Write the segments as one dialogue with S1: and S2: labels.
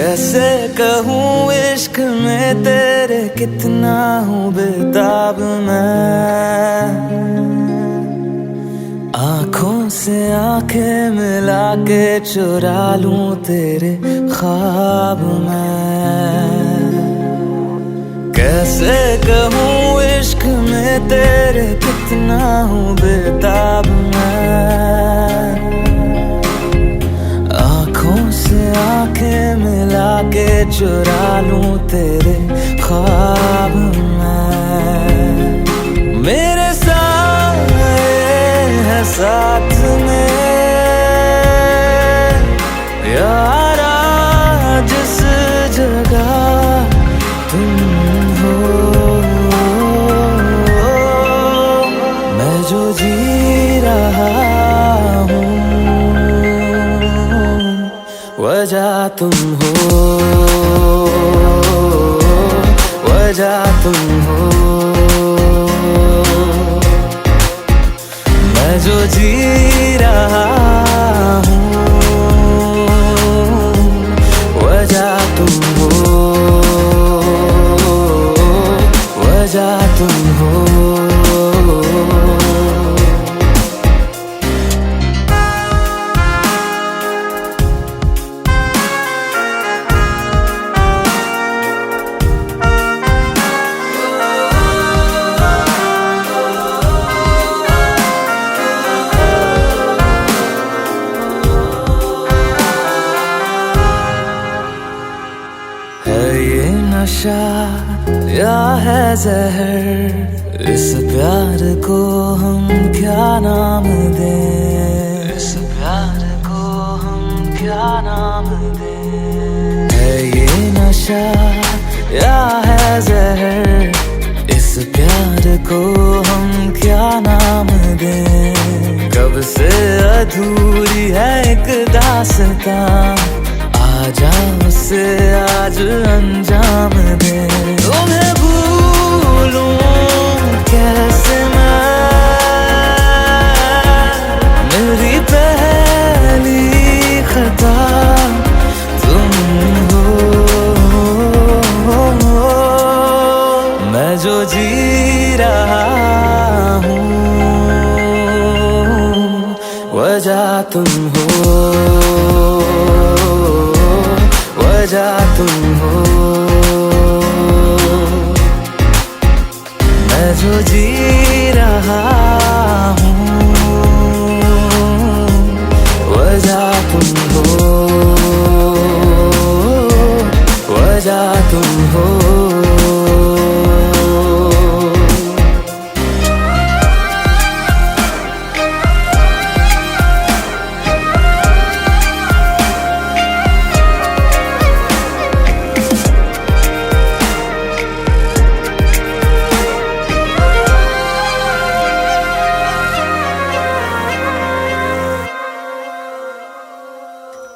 S1: कैसे कहूँ इश्क में तेरे कितना हूँ बेताब मैं, आँखों से आंखें मिला के चुरा लूं तेरे ख्वाब मैं। कैसे कहूँ इश्क में तेरे कितना हूँ बेताब मैं, आँखों से आंखें मिला के चुरा लूं तेरे ख्वाब मैं। मेरे साए हैं साथ में यारा जिस जगह तुम हो, मैं जो जी रहा हूँ वजह तुम हो, वजह तुम हो। मैं जो जी रहा हूँ वजह तुम हो, वजह तुम हो। नशा या है जहर, इस प्यार को हम क्या नाम दें, इस प्यार को हम क्या नाम दें। है ये नशा या है जहर, इस प्यार को हम क्या नाम दें। कब से अधूरी है एक दास्तां, आजा उसे आज अंजाम दे। तुम्हें भूलूं कैसे मैं, मेरी पहली खता तुम हो, मैं जो जी रहा हूँ वजह तुम हो, वजह तुम हो। मैं जो जी रहा हूँ वजह तुम हो, वजह तुम हो।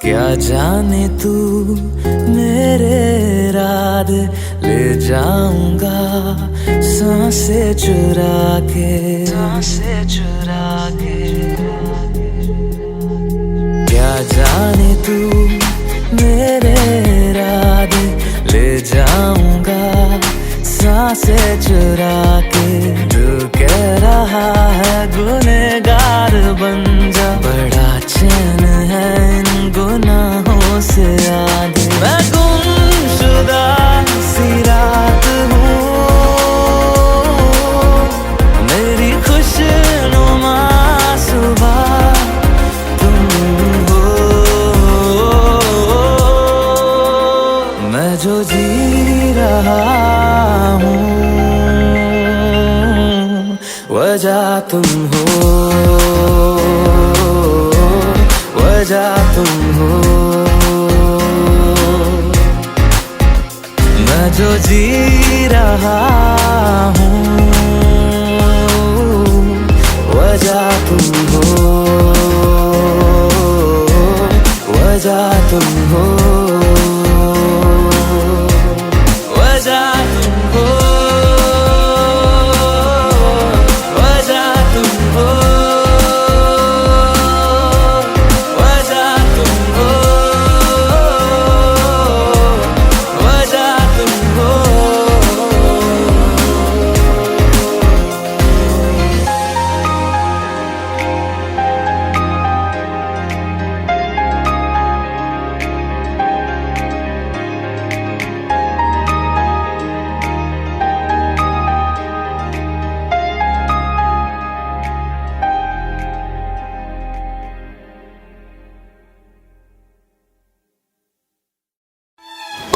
S1: क्या जाने तू मेरे इरादे ले जाऊंगा सांसें चुरा के, सांसें चुरा के। क्या जाने तू मेरे इरादे ले जाऊंगा सांसें चुरा के। दिल कह रहा है गुनहगार बन जा, बड़ा चैन है इन गुनाहों से आगे। मैं गुमशुदा सी रात हूँ, मेरी खुशनुमा सुबह तुम हो, मैं जो जी रहा हूँ वजह तुम हो, वजह तुम हो। मैं जो जी रहा हूँ वजह तुम हो, वजह तुम हो, वजह तुम हो, वजह तुम हो, वजह तुम हो।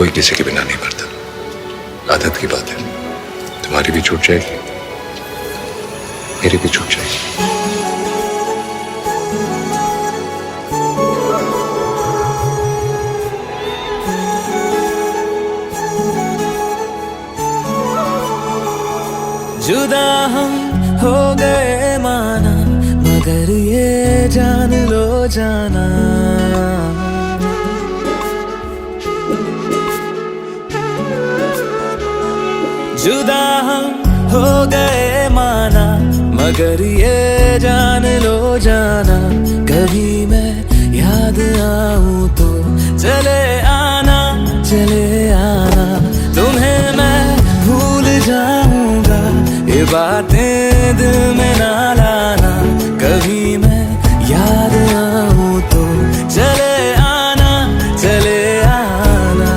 S2: कोई किसी के बिना नहीं मरता, आदत की बात है। तुम्हारी भी छूट जाएगी, मेरी भी छूट जाएगी।
S1: जुदा हम हो गए माना, मगर ये जान लो जाना, जुदा हम हो गए माना, मगर ये जान लो जाना, कभी मैं याद आऊं तो चले आना, चले आना, तुम्हें मैं भूल जाऊंगा, ये बातें दिल में ना लाना, कभी मैं याद आऊं तो चले आना, चले आना।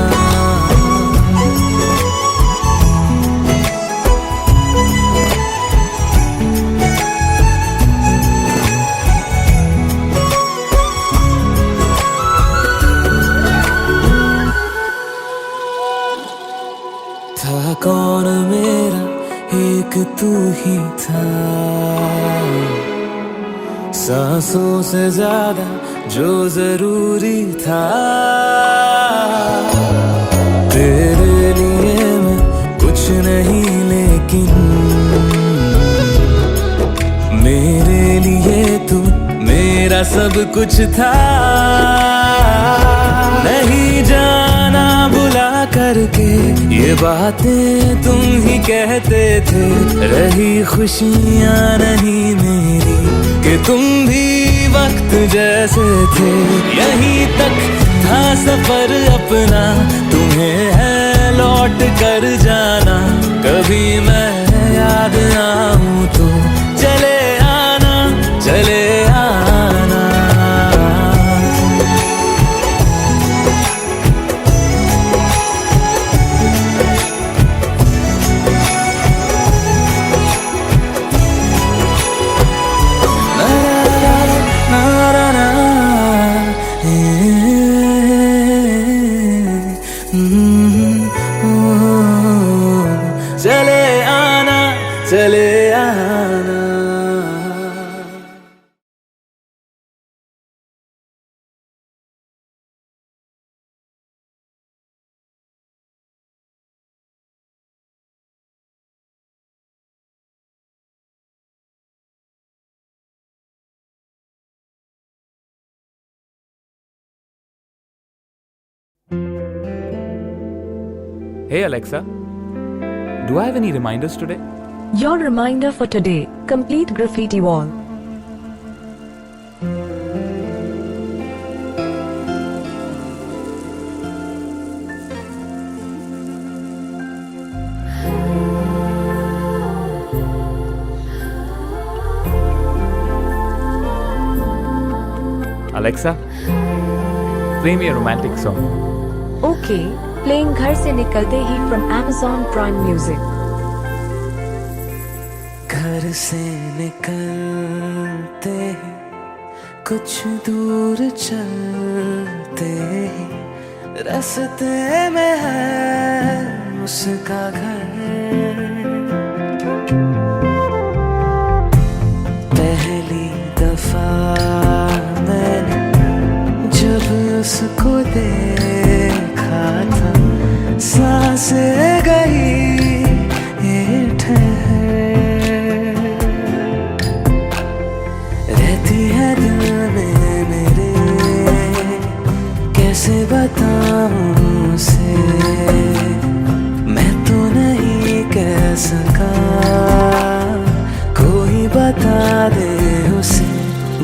S1: था कौन मेरा, एक तू ही था, सांसों से ज्यादा जो जरूरी था, तेरे लिए मैं कुछ नहीं लेकिन मेरे लिए तू मेरा सब कुछ था, नहीं जाना बुला करके ये बातें तुम ही कहते थे, रही खुशियाँ नहीं मेरी कि तुम भी वक्त जैसे थे, यहीं तक था सफर अपना, तुम्हें है लौट कर जाना, कभी मैं याद आऊं तो चले आना, चले आना। चले आना, चले आना।
S3: Hey Alexa, do I have any reminders today?
S4: Your reminder for today, complete graffiti wall.
S3: Alexa, play me a romantic song.
S4: Okay, playing घर से निकलते ही from Amazon Prime Music.
S1: घर से निकलते ही कुछ दूर चलते ही रास्ते में है उसका घर, पहली दफा मैंने जब उसको देखा था, सांसें गई ये ठहर, रहती है दिल में मेरे, कैसे बताऊं उसे, मैं तो नहीं कह सका, कोई बता दे उसे।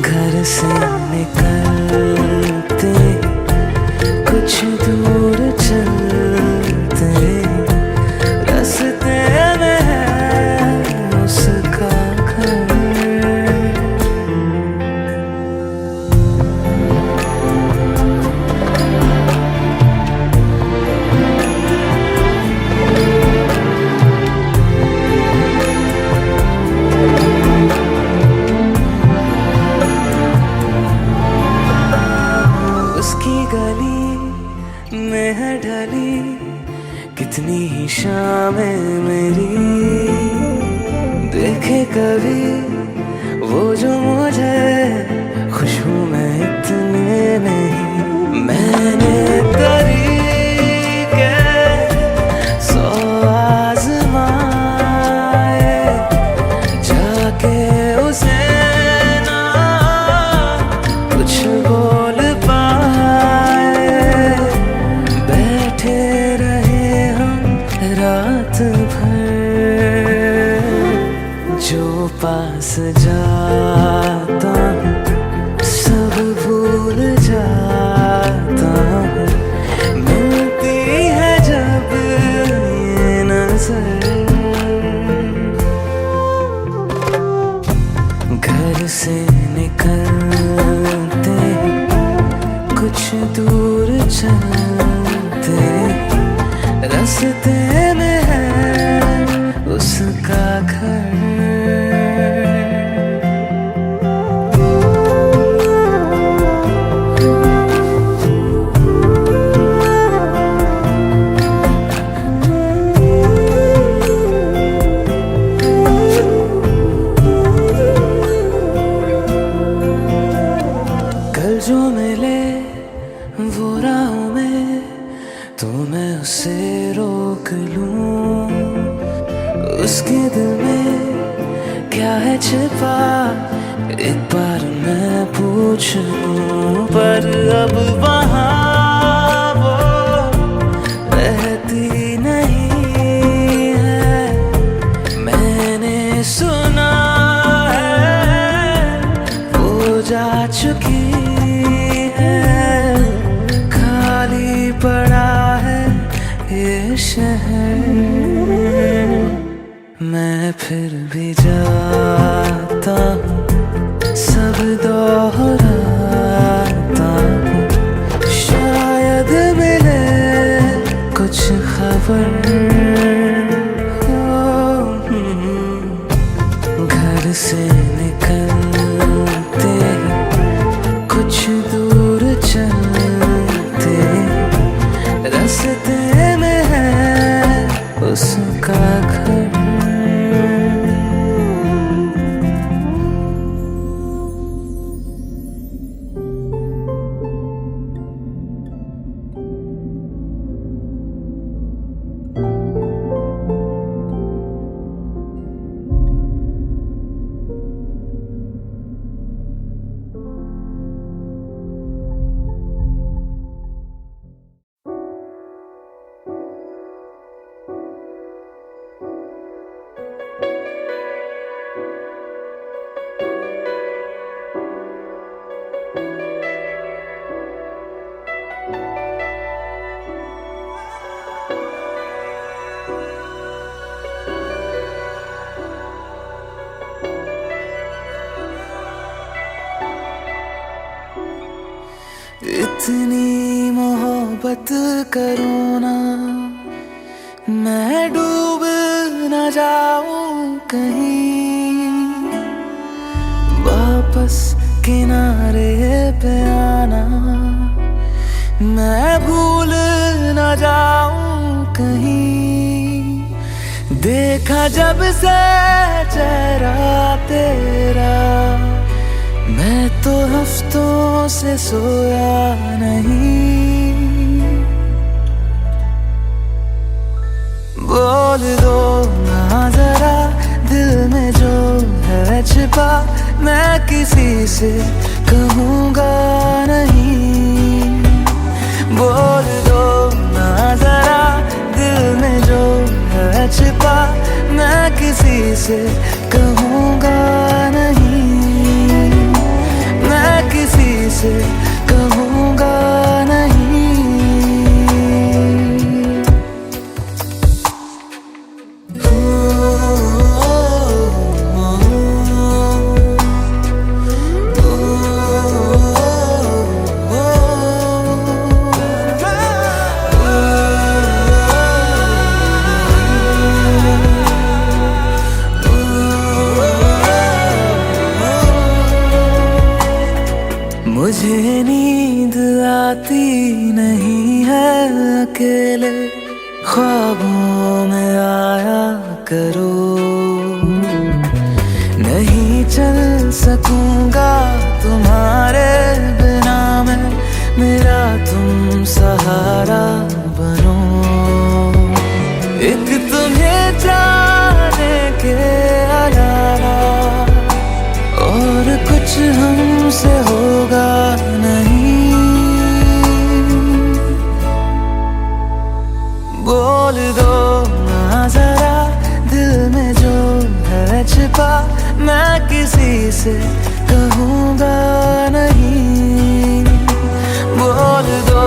S1: घर से निकलते कुछ दूर चलते शामें मेरी देखे कभी वो जो मुझे खुशबू में इतने नहीं। मैंने तरीके सौ आज़माए जाके उसे ना कुछ बोल पाए। बैठे रहे हम रात भर, जो पास जाता हूँ सब भूल जाता हूँ। मिलती है जब ये नजर, घर से निकलते ही कुछ दूर चलते रास्ते में है उसका घर। कल जो मिले वो राहों में तो मैं उसे रोक लूं। उसके दिल में क्या है छिपा एक बार मैं पूछ लूं। पर अब वहाँ वो रहती नहीं है, मैंने सुना है वो जा चुकी है। खाली पड़ा है ये शहर, मैं फिर भी जाता हूँ सब दोहराता हूँ। शायद मिले कुछ खबर, घर से निकलते ही कुछ दूर चलते रास्ते में है उसका घर। इतनी मोहब्बत करो ना मैं डूब न जाऊं कहीं। वापस किनारे पे आना मैं भूल न जाऊं कहीं। देखा जब से चेहरा तेरा मैं तो हफ्तों से सोया नहीं। बोल दो ना जरा दिल में जो है छिपा, मैं किसी से कहूँगा नहीं। बोल दो ना जरा दिल में जो है छिपा, मैं किसी से कहूँगा नहीं। मैं किसी से कहूँगा नहीं। मुझे नींद आती नहीं है अकेले ख्वाबों में करो, नहीं चल सकूंगा तुम्हारे बिना मैं, मेरा तुम सहारा बनो। एक तुम्हें जाने के अलावा और कुछ हमसे होगा नहीं। बोल दो ना जरा दिल में जो है छिपा, मैं किसी से कहूँगा नहीं। बोल दो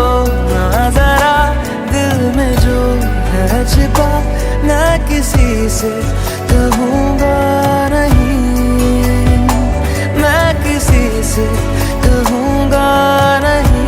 S1: ना जरा दिल में जो है छिपा, मैं किसी से कहूँगा नहीं, मैं किसी से कहूँगा नहीं।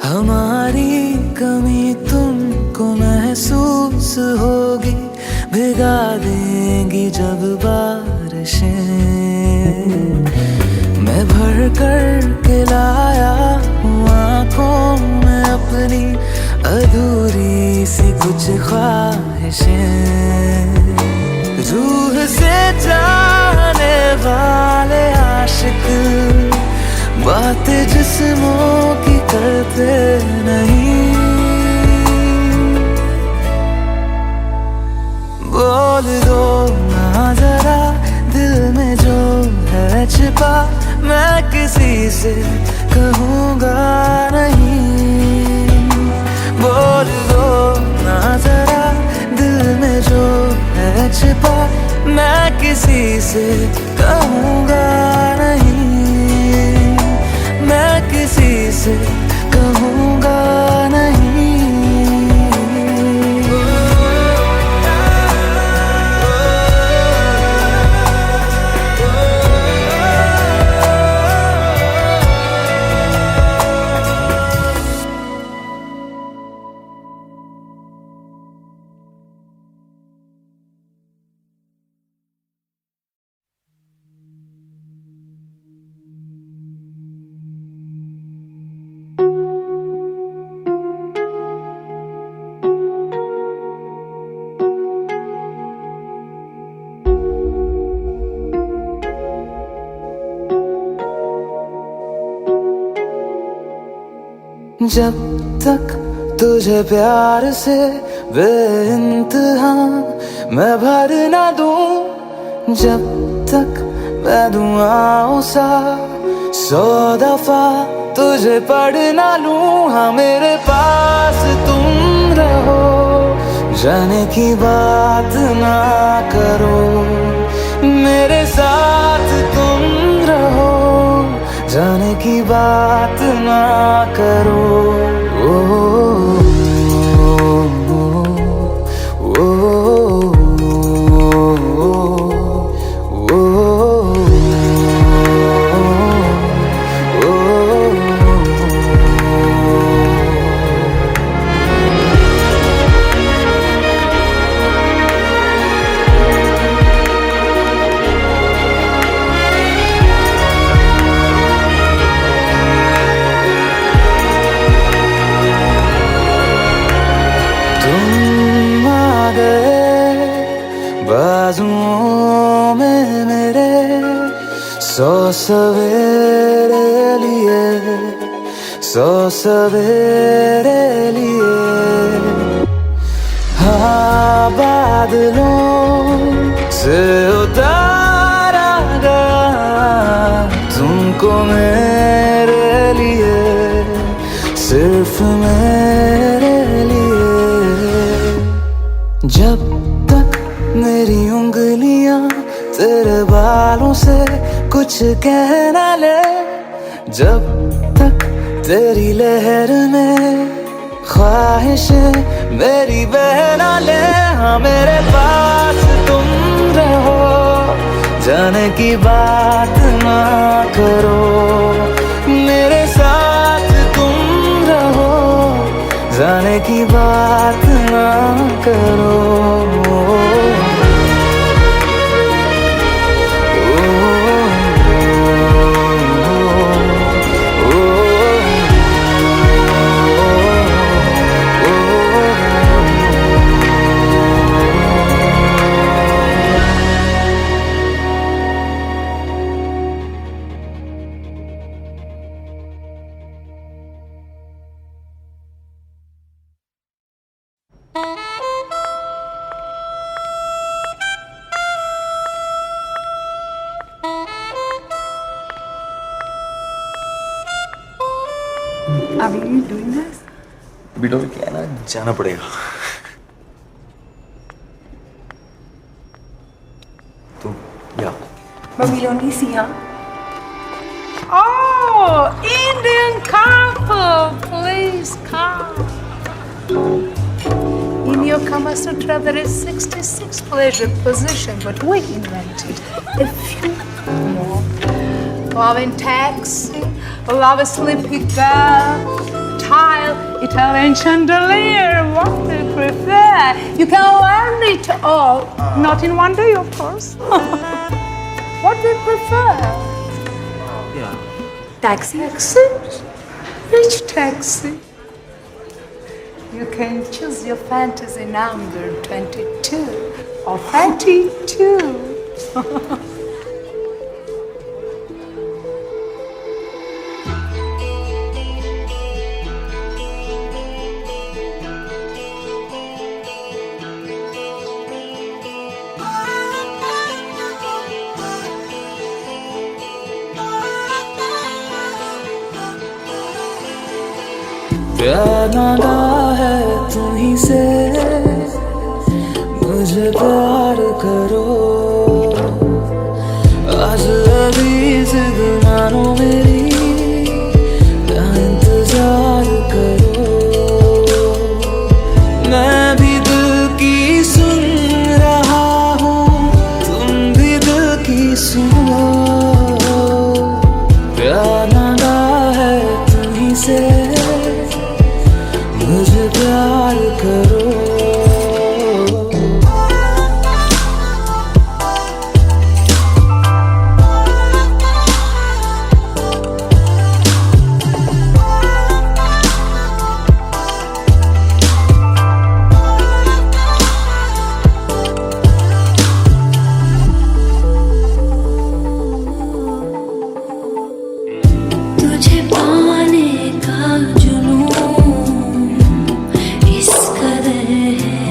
S1: हमारी कमी तुमको महसूस होगी, भिगा देंगी जब बारिशें। मैं भर कर के लाया हूँ आँखों में अपनी अधूरी सी कुछ ख्वाहिशें। रूह से जाने वाले आशिक बातें जिस्मों की करते नहीं। बोल दो ना जरा दिल में जो है छिपा, मैं किसी से कहूँगा नहीं। बोल दो ना जरा दिल में जो है छिपा, मैं किसी से कहूँगा नहीं, मैं किसी से कहूँगा नहीं। जब तक तुझे प्यार से बेइंतहा मैं भर ना दूं, जब तक मैं दुआओं सा 100 दफा तुझे पढ़ ना लूं। हाँ मेरे पास तुम रहो, जाने की बात ना करो, मेरे साथ तुम रहो, जाने की बात ना करो। बाजुओं में मेरे 100 सवेरे लिए, 100 सवेरे लिए। हाँ बादलों से उतारा गया तुमको मेरे लिए, सिर्फ मेरे लिए। जब तक मेरी उंगलियां तेरे बालों से कुछ कह ना ले, जब तक तेरी लहर में ख्वाहिशें मेरी बह ना ले, मेरे पास तुम रहो, जाने की बात ना करो, मेरे साथ तुम रहो, जाने की बात ना करो।
S5: Are you doing this?
S1: Video में क्या है ना, जाना पड़ेगा तो या
S5: But we'll only see, huh? Oh, Indian couple, please come. In your Kama Sutra, there is 66 pleasure position, but we invented a few more. Love in taxi, love a sleepy girl, tile, Italian chandelier, what do you prefer? You can learn it all, not in one day, of course. What do you prefer?
S4: Taxi?
S5: Taxi? Which taxi? You can choose your fantasy number 22 or 32.
S1: प्यार मांगा है तुम्हीं से, मुझे प्यार करो, आज अभी जिद मानो मेरी, ना इंतजार करो, मैं भी दिल की सुन रहा हूँ, तुम भी दिल की सुनो, प्यार मांगा है तुम्हीं से, मुझे प्यार करो।
S6: तुझे पाने का जुनून इस कदर है,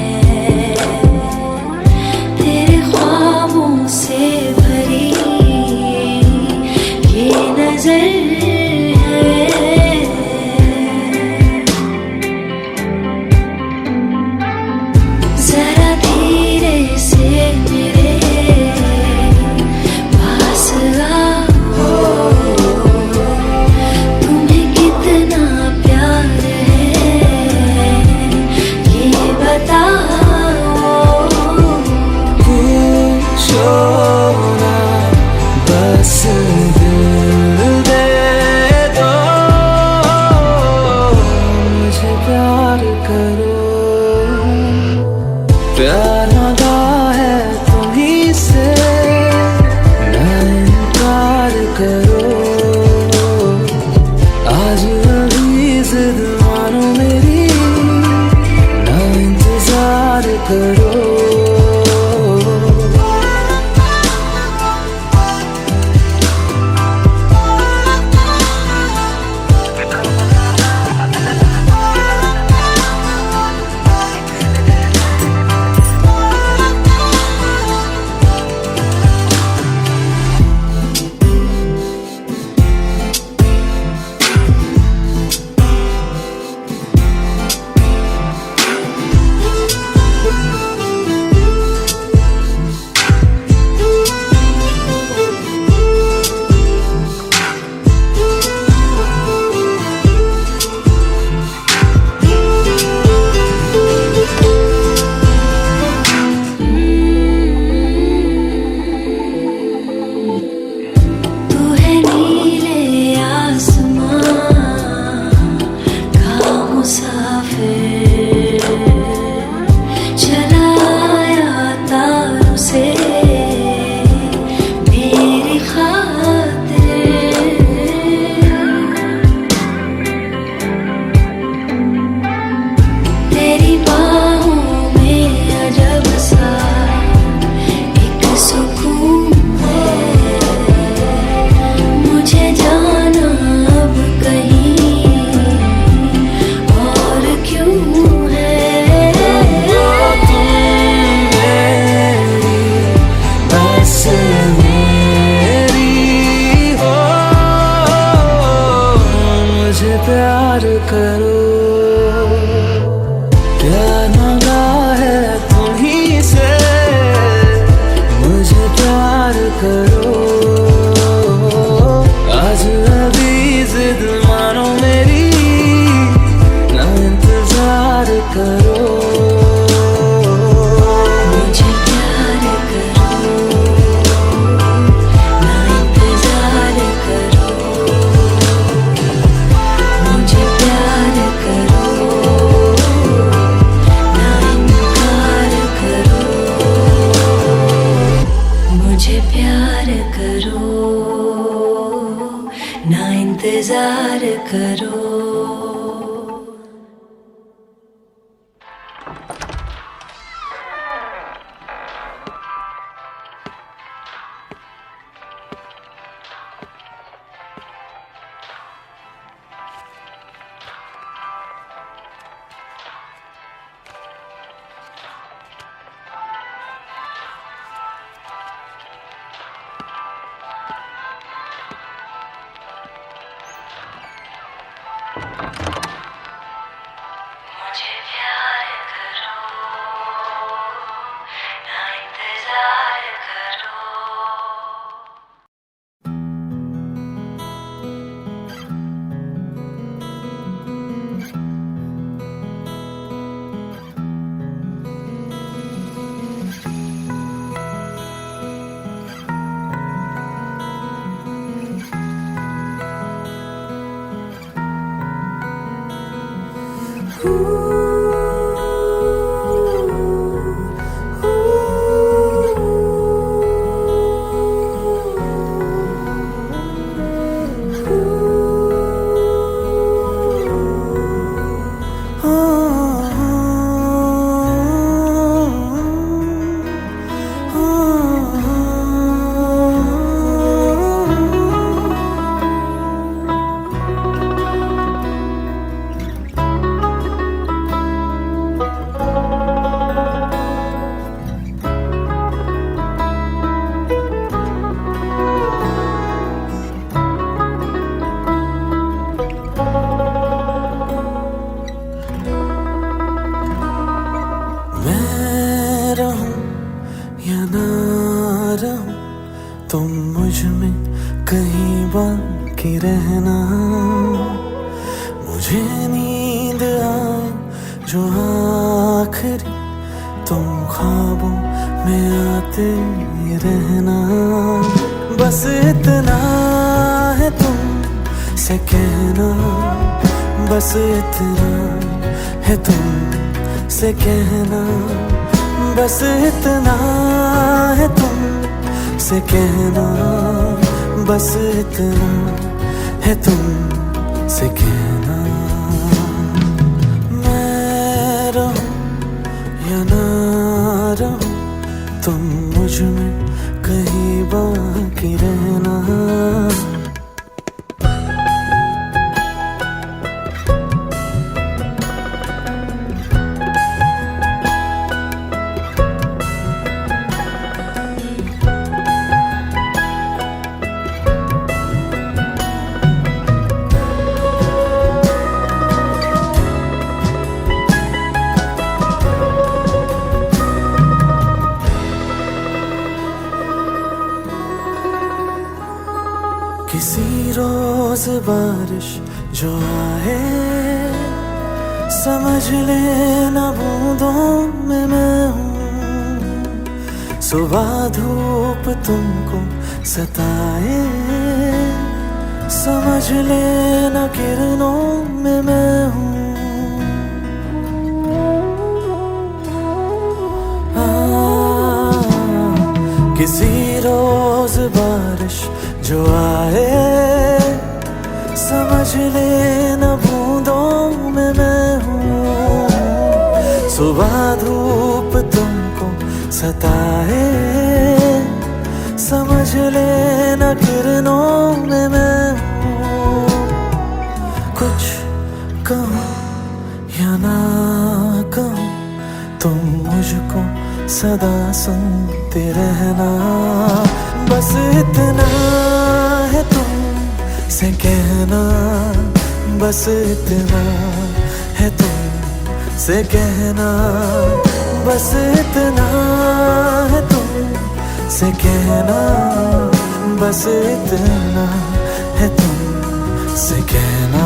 S6: तेरे ख्वाबों से भरी ये नजर है, जरा धीरे से मेरे पास आओ, तुम्हें कितना प्यार है ये बताओ।
S1: पूछो ना, बस दिल दे दो, मुझे प्यार करो, प्यार मांगा है तुम्हीं से, ना इनकार करो, आज अभी जिद मानो मेरी, ना इंतजार करो।
S6: करो। मुझे प्यार करो ना इंतजार करो।
S1: मैं रहूं या ना रहूं, तुम मुझ में कहीं बाकी रहना। मुझे नींद आए जो आखिरी, तुम ख्वाबों में आते रहना। बस इतना है तुम से कहना, बस इतना है तुम से कहना, बस इतना है तुम से कहना, बस इतना है तुम से कहना। मैं रहूं या ना रहूं, तुम मुझ में कहीं बाकी रहना। किसी रोज बारिश जो आए, समझ लेना बूंदों में मैं हूँ। सुबह धूप तुमको सताए, समझ लेना किरणों में मैं हूँ। किसी रोज बारिश जो आए, समझ लेना बूंदों में मैं हूँ। सुबह धूप तुमको सताए, समझ लेना किरणों में मैं हूँ। कुछ कहूँ या ना कहूँ, तुम मुझको सदा सुनते रहना। बस इतना है तुम से कहना, बस इतना है तुम से कहना, बस इतना है तुम से कहना, बस इतना है तुम से कहना।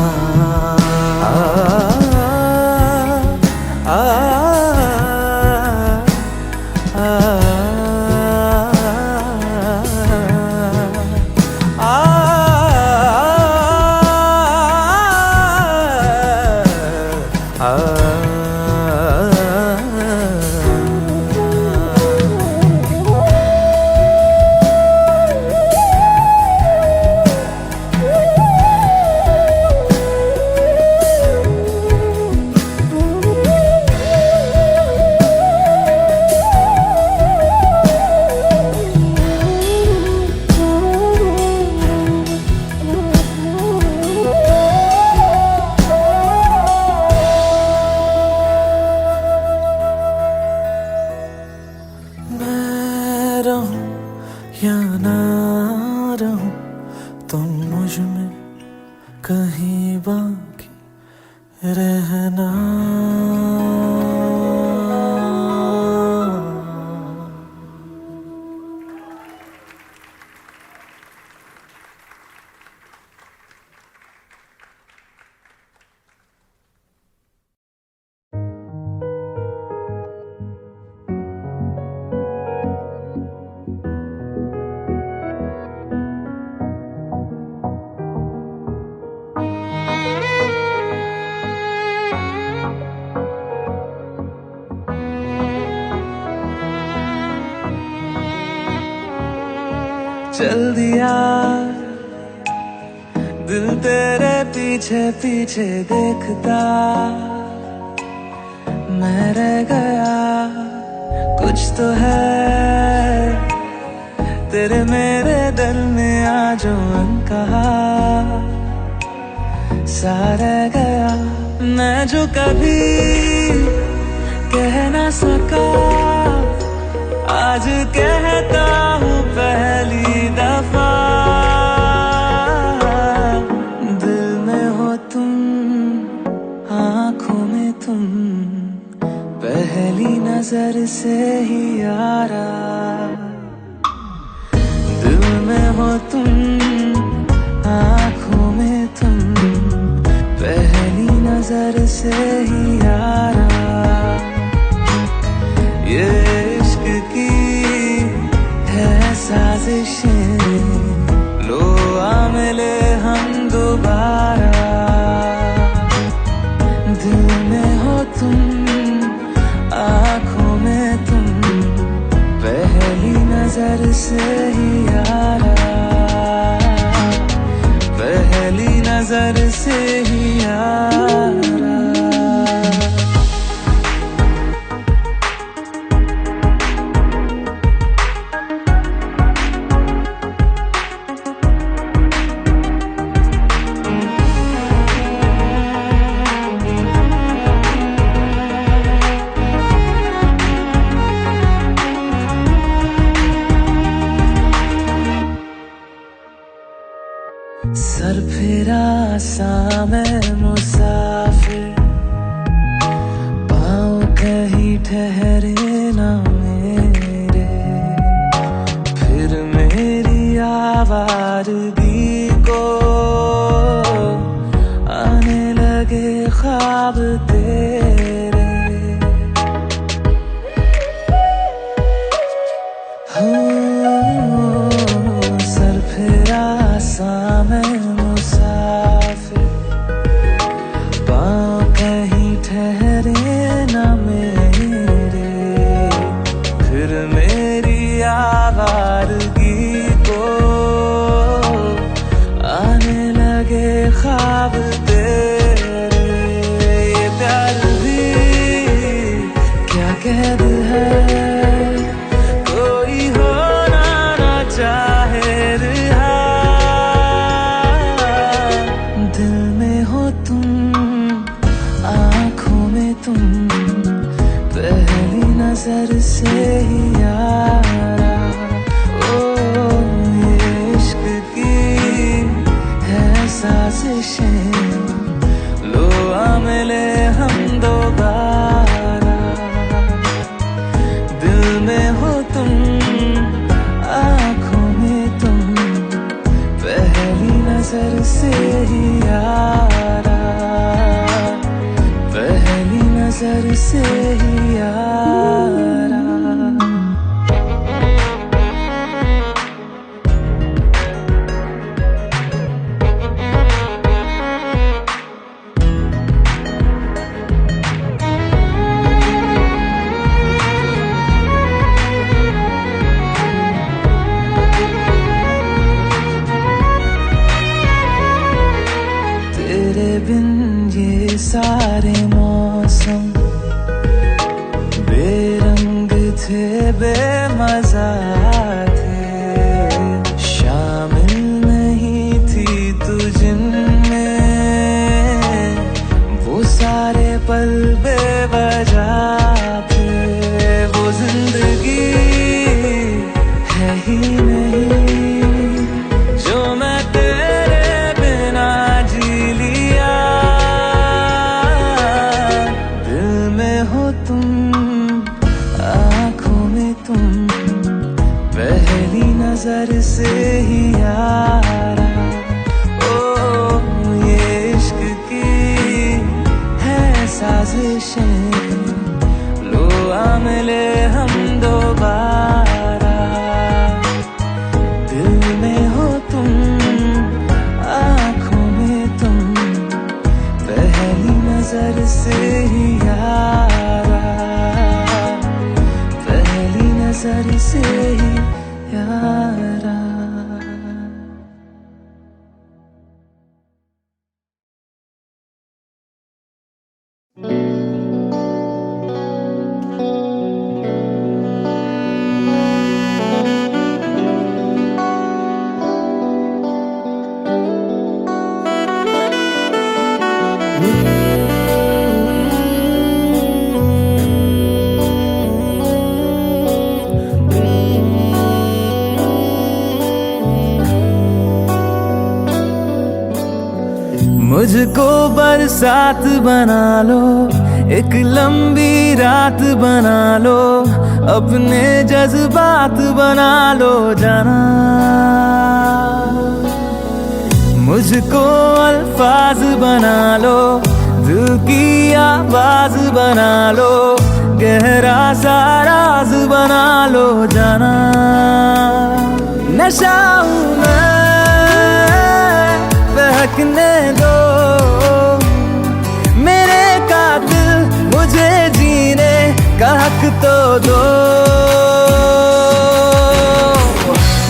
S1: रहूं या ना रहूं, तुम मुझ में कहीं बाकी रहना। चल दिया दिल तेरे पीछे पीछे देखता, मैं रह गया कुछ तो है तेरे मेरे दिल में आज अनकहा सा रह गया। मैं जो कभी कह ना सका आज कहता हूँ पहली दफा। दिल में हो तुम, आँखों में तुम, पहली नजर से ही यारा। दिल में हो तुम, आँखों में तुम, पहली नजर से ही यारा। ये इश्क की है साजिशें, लो आ मिले हम दोबारा। दिल में हो तुम, आँखों में तुम, पहली नजर से ही यारा। पहली नजर से ही यारा। सर फिरा सा मैं मुसाफिर, पाँव कहीं ठहरे ना मेरे। फिर मेरी आवारगी को आने लगे ख्वाब तेरे। सर फिरा सा मैं मुसाफिर, पाँव कहीं ठहरे ना मेरे। फिर मेरी आवारगी को आने लगे ख्वाब तेरे। ये प्यार भी क्या कैद है, कोई होना ना चाहे रिहा। दिल में हो तुम, आँखों में तुम, पहली नजर से ही यारा। ओ ये इश्क की है साजिशें, लो आ मिले हम दोबारा। दिल में हो तुम, आँखों में तुम, पहली नजर से ही यारा। पहली नजर से ही यारा। तेरे बिन ये सारे मौसम बेरंग थे, बेमजा थे। शामिल नहीं थी तू जिनमें, वो सारे पल बेवजह थे। वो जिंदगी तुम पहली नजर से ही यारा। ओ ये इश्क की है साजिशें, लो आ मिले हम दोबारा। दिल में हो तुम, आँखों में तुम, पहली नजर से ही यारा, पहली नजर से ही यारा। मुझको बरसात बना लो, एक लंबी रात बना लो, अपने जज्बात बना लो जाना। मुझको अल्फाज बना लो, दिल की आवाज बना लो, गहरा सा राज बना लो जाना। नशा हूँ मैं, बहकने दो मेरे कातिल, मुझे जीने का हक तो दो।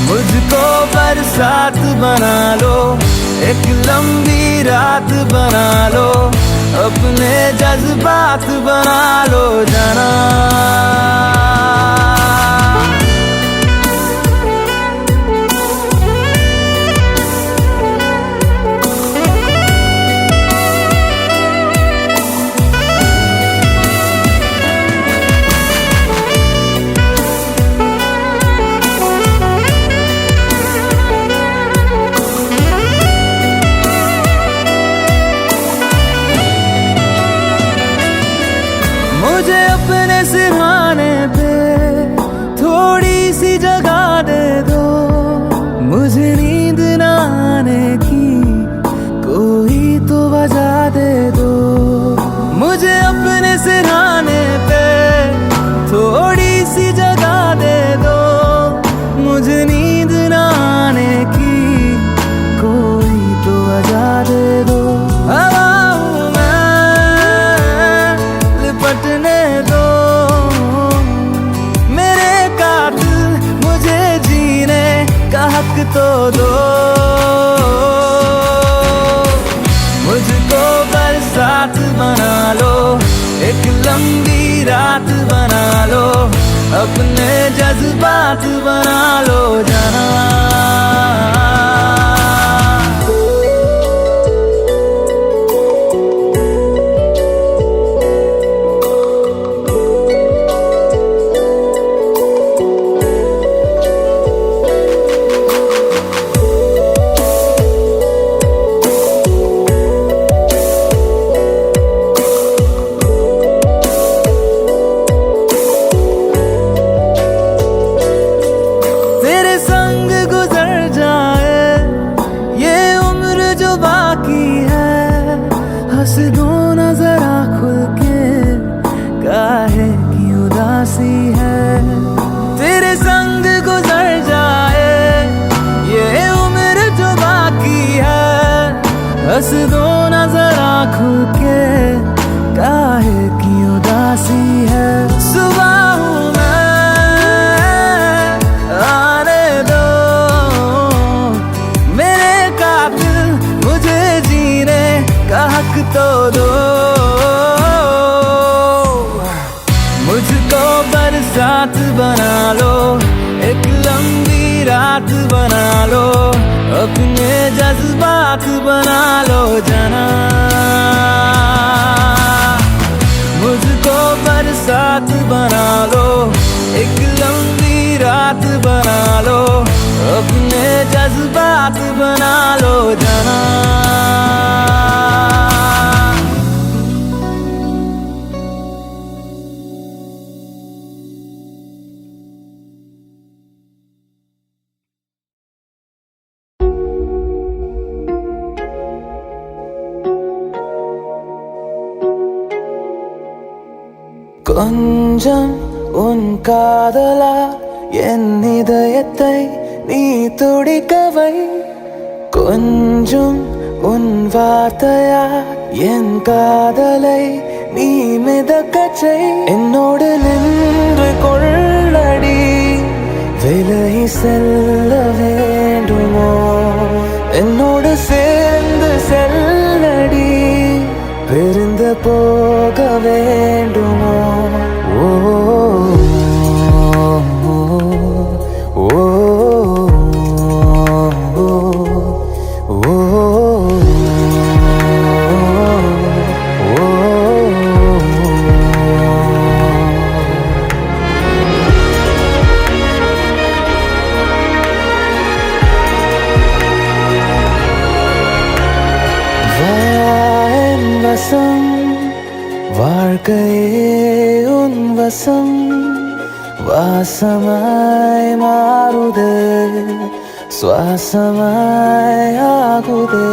S1: मुझको बरसात बना लो, एक लंबी रात बना लो, अपने जज्बात बना लो जाना। मुझे अपने सिरहाने पे थोड़ी सी जगह दे दो, मुझे नींद न आने की कोई तो वजह दे दो। मुझे अपने सिरहाने पे थोड़ी सी जगह दे दो, मुझे नींद न आने की कोई तो वजह दे दो। हवा हूँ मैं, लिपटने दो मेरे कातिल, मुझे जीने का हक तो दो। मुझको बरसात बना लो, एक लंबी रात बना लो, अपने जज्बात बना लो जाना। हंस दो ना जरा खुल के, काहे की उदासी है, तेरे संग गुजर जाए ये उम्र जो बाकी है। हंस दो ना जरा खुल के, काहे की उदासी है। सुबह हूँ मैं, आने दो मेरे कातिल, मुझे जीने का हक तो दो। मुझको बरसात बना लो, एक लंबी रात बना लो, अपने जज्बात बना लो जाना। मुझको बरसात बना लो, एक लंबी रात बना लो, अपने जज्बात बना लो जाना। கொஞ்சம் உன் காதலா என் இதயத்தை நீ துடிக்கவை கொஞ்சம் உன் வார்த்தையா என் காதலை நீ மிதக்கச்சை என்னோடு நின்று கொள்ளடி விலகி செல்ல வேண்டுமோ என்னோடு சேர்ந்து செல்லடி பிரிந்து போக வேண்டுமோ ஓ ஓ ஓ வசம் வாழ்க்கையே உன் வசம் வாசமாய் மாறுதே சுவாசமாய் ஆகுதே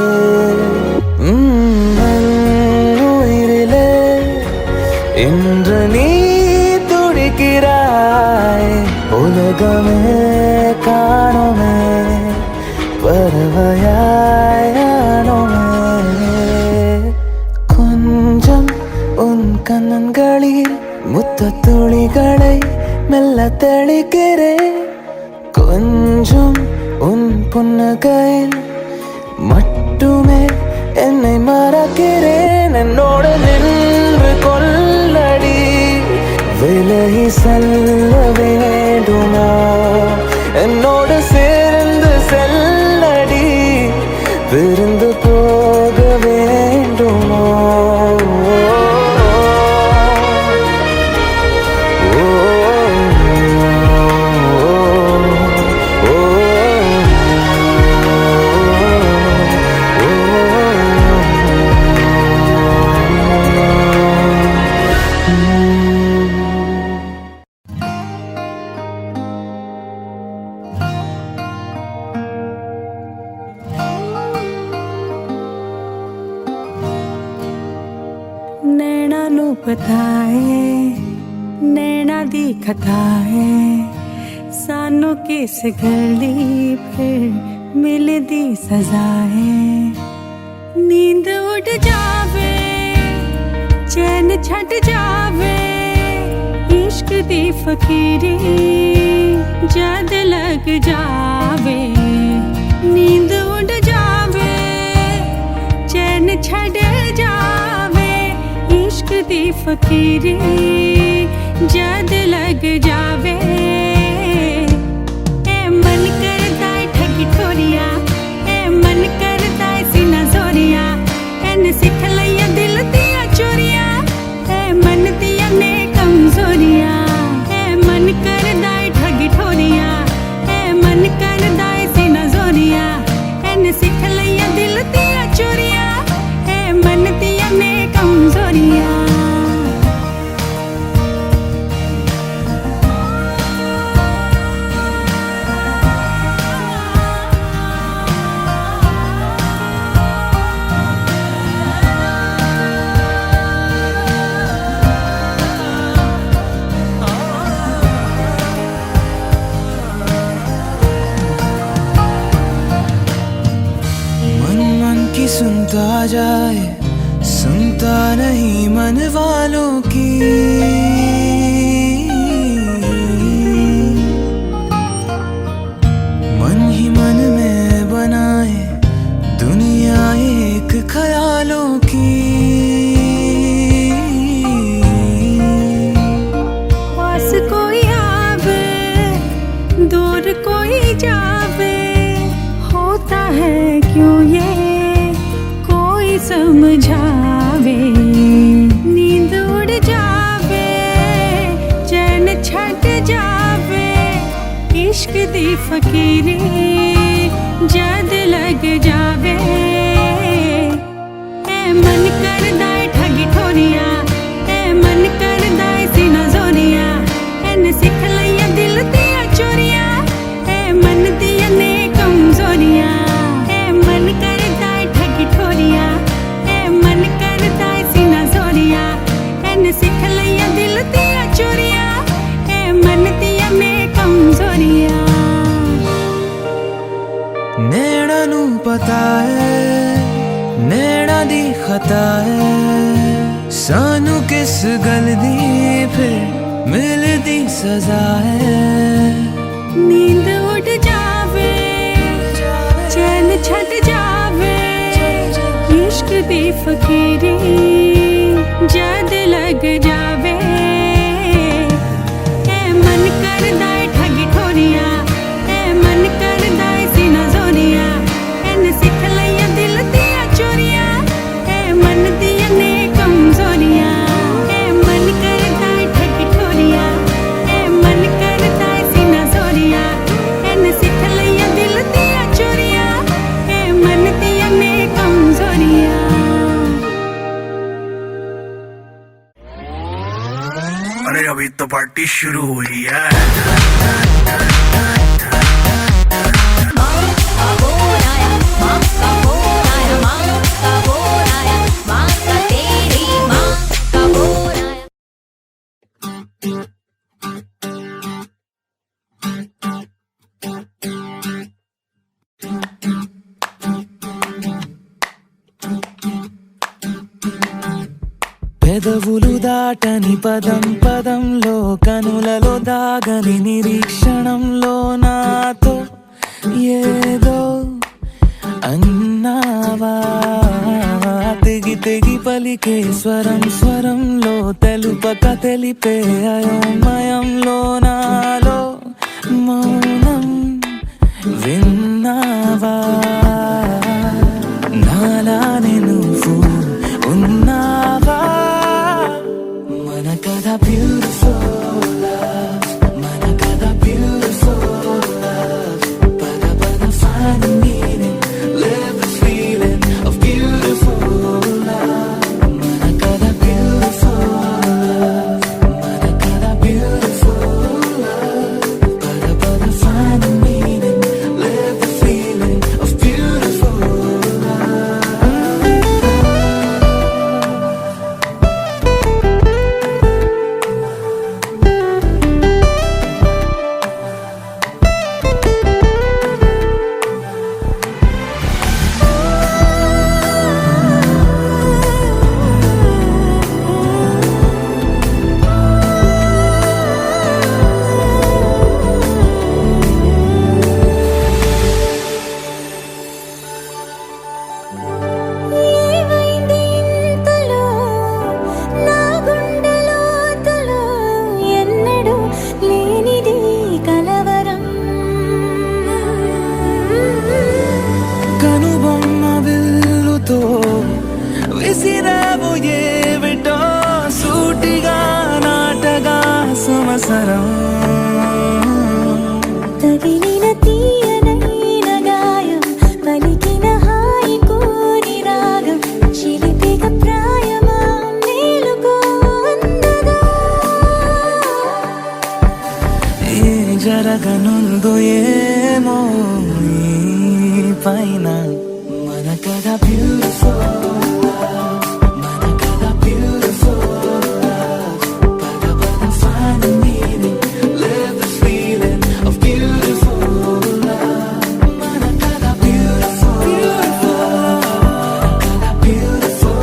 S1: உயிரிலே இன்று நீ துடிக்கிறாய் உலகமே காணுமே பறவையானோமே கொஞ்சம் உன் கண்ணன்களில் முத்த துளிகளை மெல்ல தெளிக்கிறேன் கொஞ்சம் உன் புன்னகையில் மட்டுமே என்னை மறக்கிறேன் என்னோடு நின்று கொள்ளடி விலகி செல்ல வேண்டுமோ என்னோடு சேர்ந்து செல்லடி விருந்து போக வேண்டுமோ
S7: नैना नू पता है नैना दी कथा है सानू किस गली फिर मिलदी सजा है नींद उड़ जावे चैन छट जावे इश्क दी फकीरी जद लग जावे नींद उड़ जावे चैन छट जावे इश्क दी फकीरी जद लग जावे ए मन करता है ठगी ठोरिया ए मन करता है सीना जोरिया एन सिख लिया दिल दिया चोरिया ए मन दिया ने कमजोरिया ए मन करता है ठगी ठोरिया ए मन करता है सीना जोरिया एन सिख लिया दिल दिया चोरिया ए मन दिया ने कमजोरिया
S1: सुनता जाए सुनता नहीं मन वालों की मन ही मन में बनाए दुनिया एक ख्यालों की
S7: पास कोई आवे दूर कोई जावे होता है क्यों ये समझावे नींद उड़ जावे चैन छट जावे इश्क दी फकीरी जद लग जावे ए मन करदा है ठगी ठोरिया ए मन करदा है सीना जोरिया एन सिख लिया दिल दिया चोरिया ए मन दिया ने कमजोरिया ए मन करदा है ठगी ठोरिया मन करता है सीना जोरिया एन सिख लिया दिल दिया चोरिया
S1: नैना नू पता है नैना दी खता है सानू किस गल दी फिर मिलदी सजा है
S7: नींद उड़ जावे चैन छट जावे इश्क दी फकीरी जद लग जावे ए मन करदा है ठगी ठोरिया ए मन करदा है सीना जोरिया एन सिख लिया दिल दिया चोरिया ए मन दिया ने कमजोरिया ए मन करदा है ठगी ठोरिया ए मन करदा है सीना जोरिया एन सिख लिया दिल दिया चोरिया ए मन दिया ने कमजोरिया
S8: अरे अभी तो पार्टी शुरू हुई है
S1: పెదవులు దాటని పదం పదంలో కనులలో దాగని నిరీక్షణంలో నాతో ఏదో అన్నావా తెగి తెగి పలికే స్వరం స్వరంలో తెలుపక తెలిపే అయోమయంలో నాలో మౌనం విన్నావా నాలానే నువ్వు ఉన్నావా మన కథ బ్యూటిఫుల్ లవ్ మన కథ బ్యూటిఫుల్ లవ్ పద పద find the meaning live the feeling of beautiful love మన కథ beautiful love మన కథ beautiful love పద పద find the meaning live the feeling of beautiful love
S7: ఏమైంది ఇంతలో నా గుండెలోతులో ఎన్నడూ లేనిది కలవరం
S1: కనుబొమ్మ విల్లుతో విసిరావు ఏమిటో సూటిగా నాటగా సమసరం
S7: తగిలిన తీయనైన గాయం పలికిన హాయి కోరి రాగం చిలిపిక ప్రాయమా మేలుకో అందగా
S1: ఏ జరగనుందో ఏమో ఈ పైన మన కథ బ్యూటిఫుల్ మన కథ బ్యూటిఫుల్ పద పద find the meaning live the feeling of beautiful love మన కథ beautiful మన కథ beautiful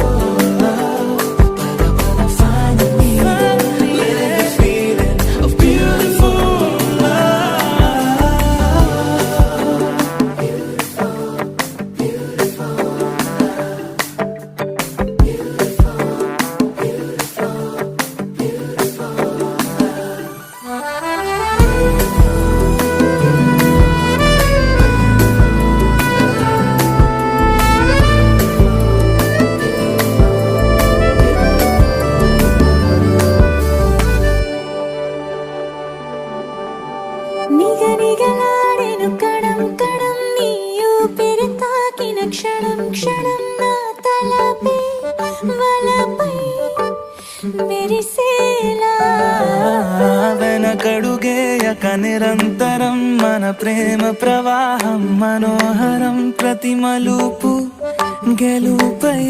S1: love పద పద find the meaning live the feeling of beautiful love
S7: నిగనిగలాడెను కణం కణం నీ ఊపిరి తాకిన క్షణం క్షణం నా తలపై వలపై మెరిసేలా
S1: వెనకడుగేయక నిరంతరం మన ప్రేమ ప్రవాహం మనోహరం ప్రతి మలుపు గెలుపై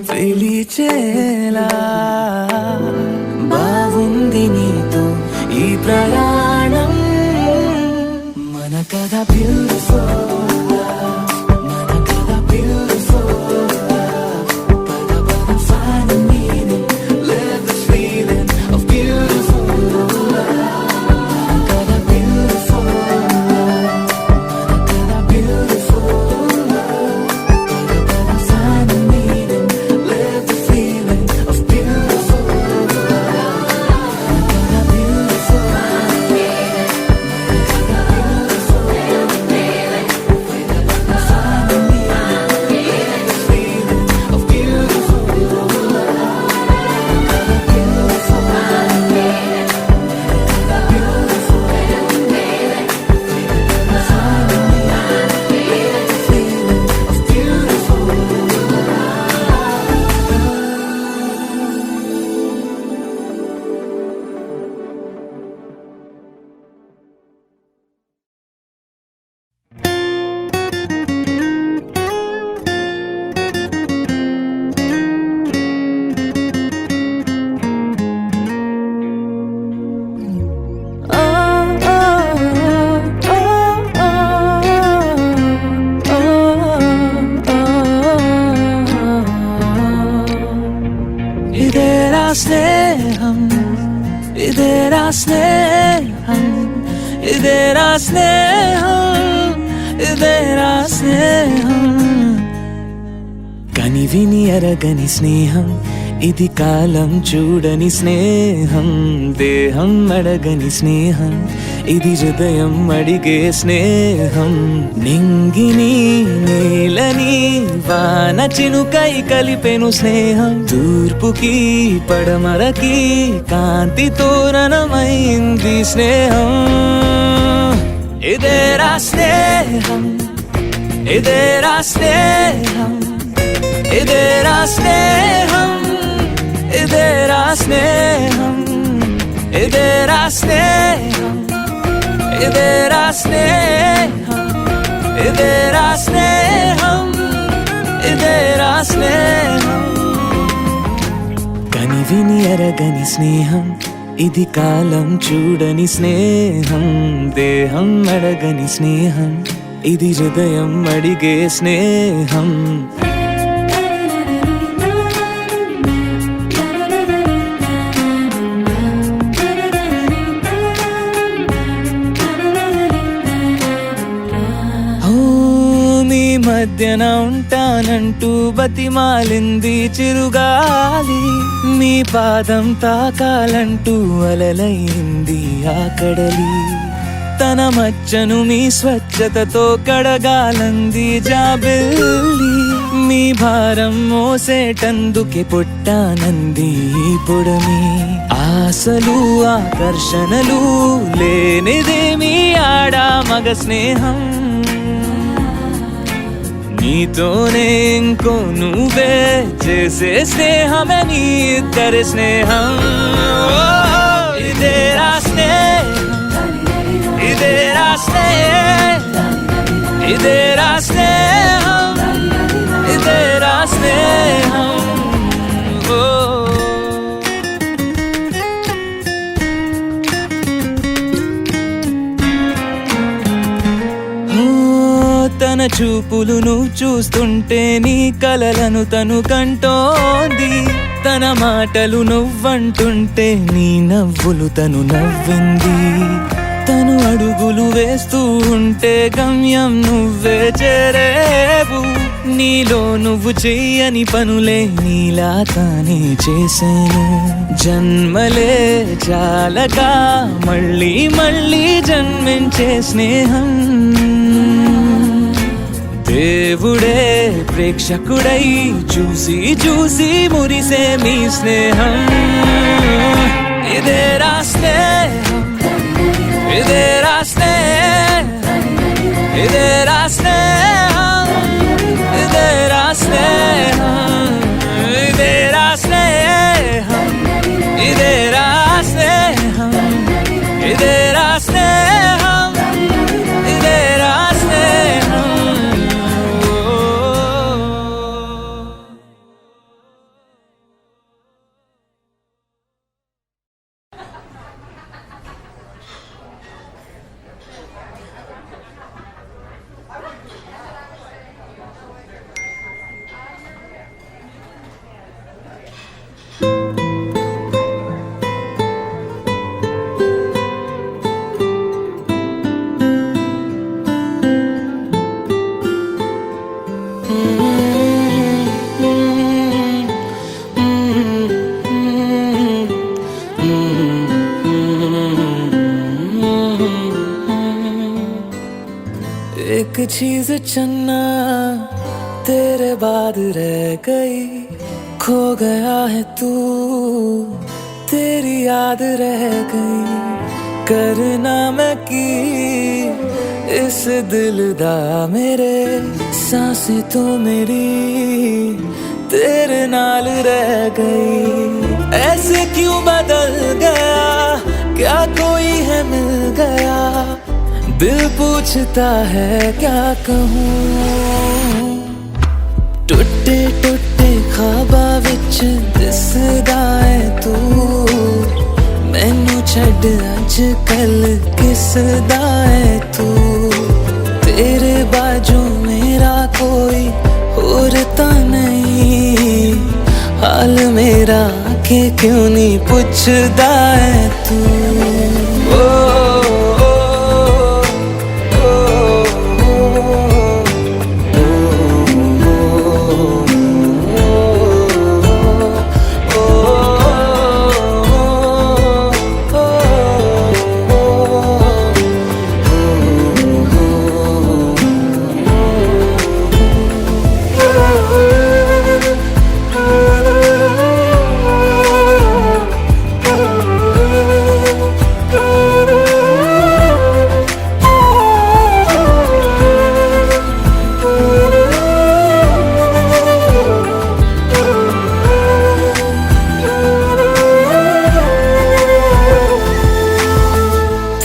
S1: పిలిచేలా బాగుంది నీతో ఈ ప్రయాణం kada beautiful love, mana kada beautiful love. Pada pada find the meaning, live the feeling of beautiful love. Mana kada beautiful love, mana kada beautiful love. Pada pada find the meaning, live the feeling of beautiful love. Mana kada beautiful ఇదేరా స్నేహం, ఇదేరా స్నేహం, ఇదేరా స్నేహం, ఇదేరా స్నేహం. కని విని ఎరగని స్నేహం, ఇది కాలం చూడని స్నేహం. దేహం అడగని స్నేహం, ఇది హృదయం అడిగే స్నేహం. నింగిని నేలని వాన చినుకై కలిపెను స్నేహం. తూర్పుకి పడమరకి కాంతి తోరణమైంది స్నేహం. ఇదేరా స్నేహం, ఇదేరా స్నేహం, ఇదేరా స్నేహం, ఇదేరా స్నేహం, ఇదేరా స్నేహం, ఇదేరా స్నేహం, ఇదేరా స్నేహం, ఇదేరా స్నేహం. కని విని ఎరగని స్నేహం, ఇది కాలం చూడని స్నేహం. దేహం అడగని స్నేహం, ఇది హృదయం అడిగే స్నేహం. మధ్యన ఉంటానంటూ బతిమాలింది చిరుగాలి. మీ పాదం తాకాలంటూ అలలైంది ఆ కడలి. తన మచ్చను మీ స్వచ్ఛతతో కడగాలంది జాబిల్లి. మీ భారం మోసేటందుకే పుట్టానంది ఈ పొడమి. ఆశలు ఆకర్షణలు లేనిదేమి ఆడా మగ స్నేహం. నీతోనే ఇంకో నువ్వే చేసే స్నేహమే నీ ఇద్దరి స్నేహం. ఇదేరా స్నేహం, ఇదేరా స్నేహం, ఇదేరా స్నేహం, ఇదేరా స్నేహం. తన చూపులు నువ్వు చూస్తుంటే నీ కలలను తను కంటోంది. తన మాటలు నువ్వంటుంటే నీ నవ్వులు తను నవ్వింది. తను అడుగులు వేస్తూ ఉంటే గమ్యం నువ్వే చేరేవు. నీలో నువ్వు చెయ్యని పనులే నీలా తానే చేశాను. జన్మలే చాలగా మళ్ళీ మళ్ళీ జన్మించే స్నేహం. దేవుడే ప్రేక్షకుడై చూసి చూసి మురిసే మీ స్నేహం. ఇదేరా స్నేహం, ఇదేరా స్నేహం, ఇదేరా స్నేహం, ఇదేరా స్నేహం, ఇదేరా స్నేహం, ఇదేరా స్నేహం, ఇదేరా స్నేహం, ఇదేరా స్నేహం. एक चीज चन्ना तेरे बाद रह गई, खो गया है तू तेरी याद रह गई। करना मैं की इस दिल दा मेरे, सांसें तो मेरी तेरे नाल रह गई। ऐसे क्यों बदल गया, क्या कोई है मिल गया, दिल पूछता है क्या कहूँ। टुटे टुटे ख्वाबा विच दिसदा है तू, मैनू छड्ड अज कल किसदा है तू। तेरे बाजू मेरा कोई और ता नहीं, हाल मेरा के क्यों नहीं पुछदा है तू।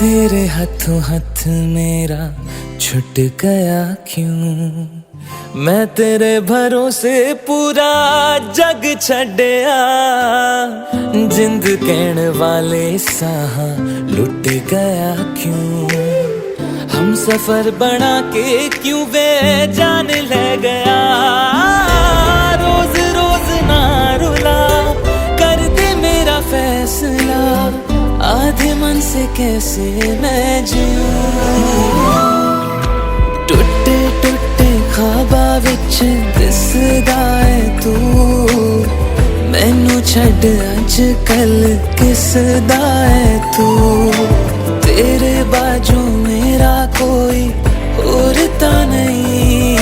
S1: तेरे हाथों हाथ मेरा छुट गया क्यों, मैं तेरे भरोसे पूरा जग छड्या। जिंद कहण वाले साह लुट गया क्यों, हम सफर बना के क्यों वे जान ले गया। रोज रोज ना रुला, कर दे मेरा फैसला, आधे मन से कैसे मैं जीऊं। टुटे टुटे ख्वाबा विच दिसदा है तू, मैनू छड्ड अज कल किसदा है तू। तेरे बाजू मेरा कोई और ता नहीं,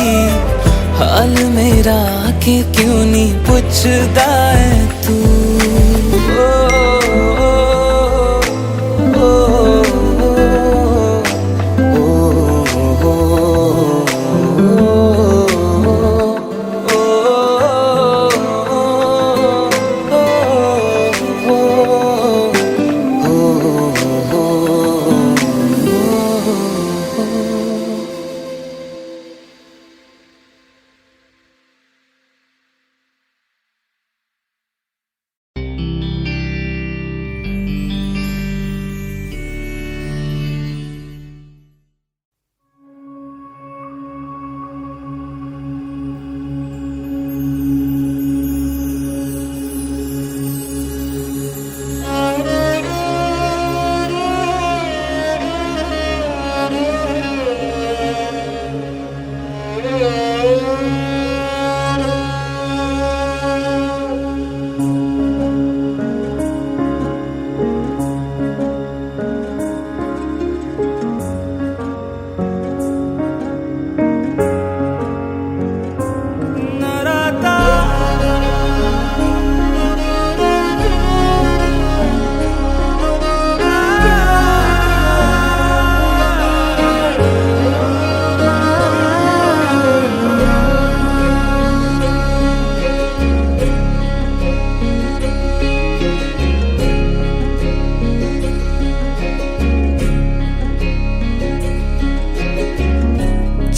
S1: हाल मेरा के क्यों नहीं पुछदा है तू।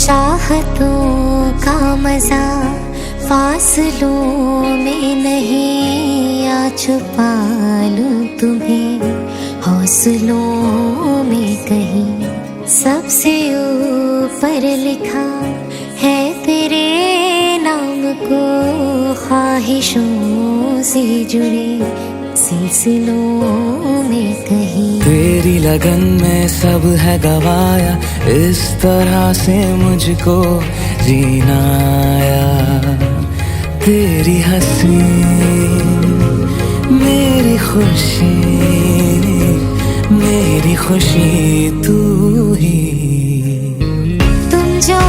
S9: चाहतों का मजा फासलों में नहीं, आ छुपा लूं तुम्हें हौसलों में कहीं। सबसे ऊपर लिखा है तेरे नाम को, ख्वाहिशों से जुड़े सिलसिलों में कहीं।
S1: तेरी लगन में सब है गवाया, इस तरह से मुझको जीना आया। तेरी हंसी मेरी खुशी, मेरी खुशी तू ही।
S9: तुम जो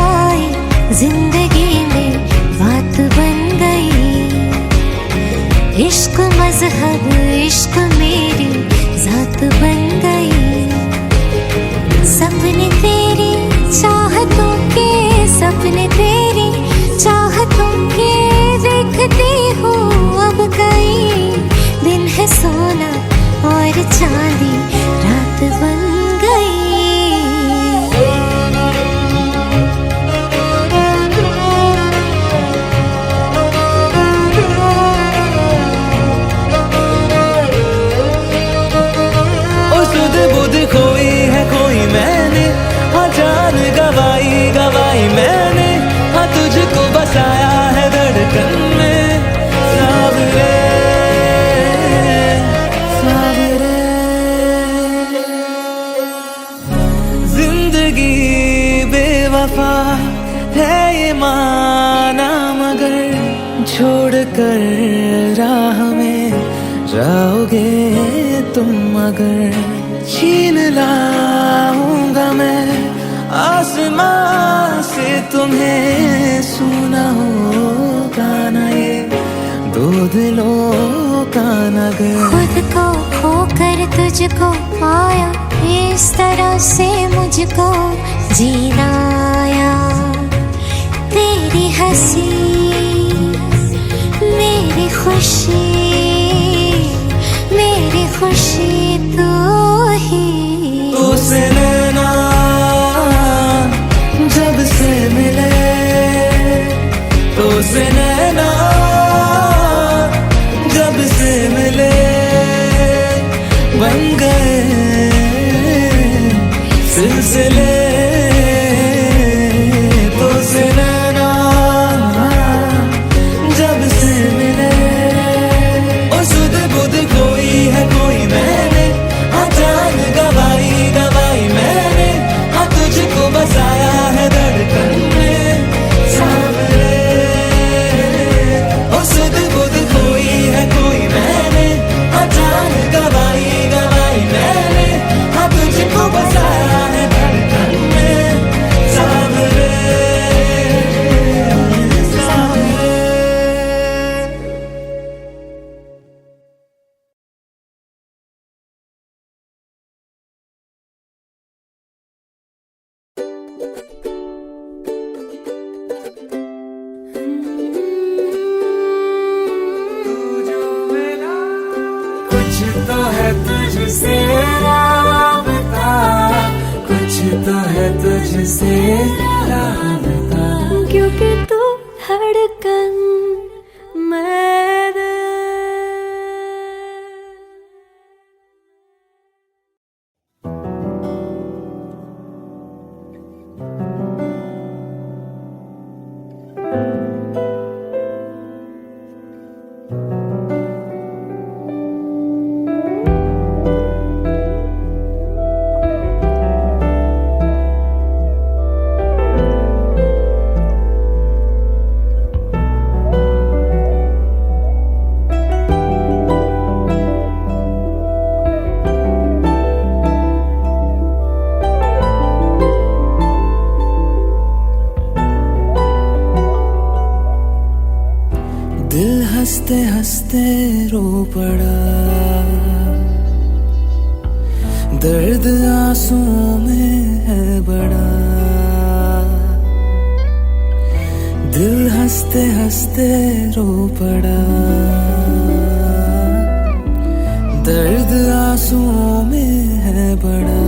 S9: सपने तेरे चाहतों के, सपने तेरे चाहतों के देखती हूँ अब कई दिन है सोना और चांदी रात बन गई।
S1: खोई है कोई मैंने, हाँ जान गवाई गवाई मैंने, हाँ तुझको बसाया है धड़कन में। सावरे सावरे जिंदगी बेवफा है ये माना, मगर छोड़ कर राह में जाओगे तुम अगर। छीन लाऊंगा मैं आसमां से तुम्हें, सुना होगा ना ये दो दिलों का नगर।
S9: खुद को खोकर तुझको पाया, इस तरह से मुझको जीना आया। तेरी हंसी मेरी खुशी, मेरी खुशी तू ही।
S1: तुझसे नैना जब से मिले, तुझसे नैना जब से मिले, बन गए सिलसिले। तुझसे नैना जब से मिले, और सुध बुध कोई है कोई मैंने, हाँ जान गवाई गवाई मैंने, हाँ तुझको बसाया है धड़कन में। सावरे और सुध बुध कोई है कोई मैंने, हाँ जान गवाई गवाई मैंने, हाँ तुझको बसाया है धड़कन में। सावरे सावरे कुछ तो है तुझसे राबता, कुछ तो है तुझसे राबता।
S4: क्योंकि तू धड़कन मैं दिल।
S1: दिल हंसते हंसते रो पड़ा, दर्द आंसुओं में है बड़ा। दिल हंसते हंसते रो पड़ा, दर्द आंसुओं में है बड़ा।